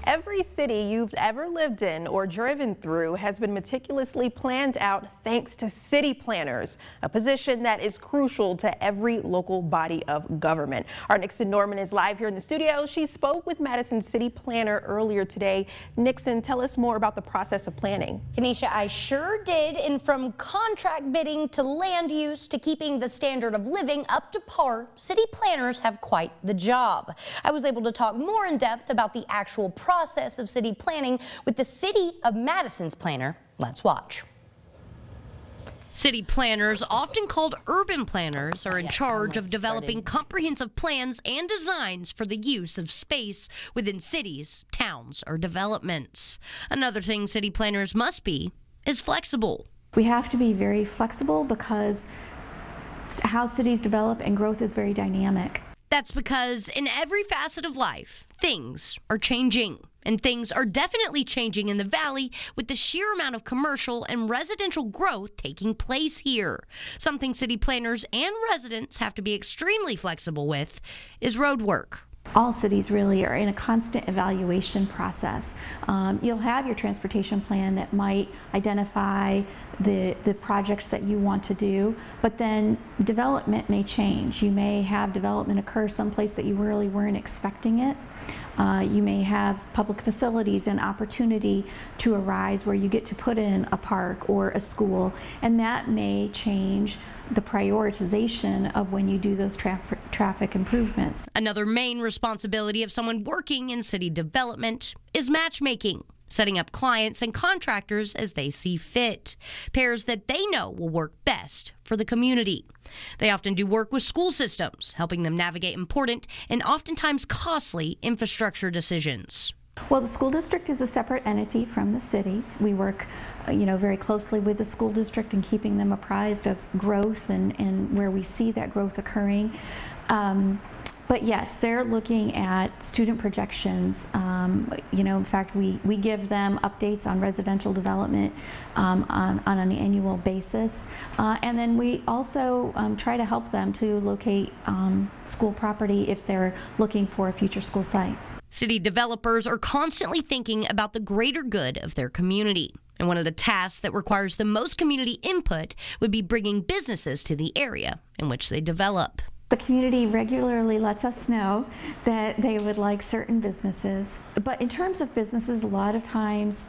Every city you've ever lived in or driven through has been meticulously planned out thanks to city planners, a position that is crucial to every local body of government. Our Nixon Norman is live here in the studio. She spoke with Madison city planner earlier today. Nixon, tell us more about the process of planning. Kenesha, I sure did. And from contract bidding to land use to keeping the standard of living up to par, city planners have quite the job. I was able to talk more in depth about the actual process of city planning with the City of Madison's planner. Let's watch. City planners, often called urban planners, are in charge of developing comprehensive plans and designs for the use of space within cities, towns, or developments. Another thing city planners must be is flexible. We have to be very flexible because how cities develop and growth is very dynamic. That's because in every facet of life, things are changing. And things are definitely changing in the valley with the sheer amount of commercial and residential growth taking place here. Something city planners and residents have to be extremely flexible with is road work. All cities really are in a constant evaluation process. You'll have your transportation plan that might identify the projects that you want to do, but then development may change. You may have development occur someplace that you really weren't expecting it. You may have public facilities and opportunity to arise where you get to put in a park or a school, and that may change the prioritization of when you do those traffic improvements. Another main responsibility of someone working in city development is matchmaking, setting up clients and contractors as they see fit, pairs that they know will work best for the community. They often do work with school systems, helping them navigate important and oftentimes costly infrastructure decisions. Well, the school district is a separate entity from the city. We work, very closely with the school district in keeping them apprised of growth and where we see that growth occurring. But yes, they're looking at student projections. In fact, we give them updates on residential development on an annual basis. And then we also try to help them to locate school property if they're looking for a future school site. City developers are constantly thinking about the greater good of their community. And one of the tasks that requires the most community input would be bringing businesses to the area in which they develop. The community regularly lets us know that they would like certain businesses. But in terms of businesses, a lot of times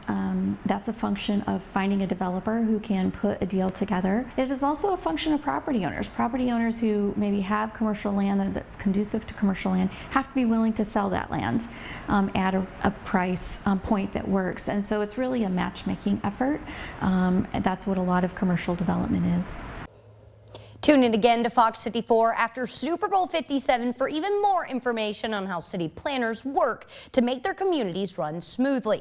that's a function of finding a developer who can put a deal together. It is also a function of property owners who maybe have commercial land that's conducive to commercial land have to be willing to sell that land at a price point that works. And so it's really a matchmaking effort. And that's what a lot of commercial development is. Tune in again to Fox 54 after Super Bowl 57 for even more information on how city planners work to make their communities run smoothly.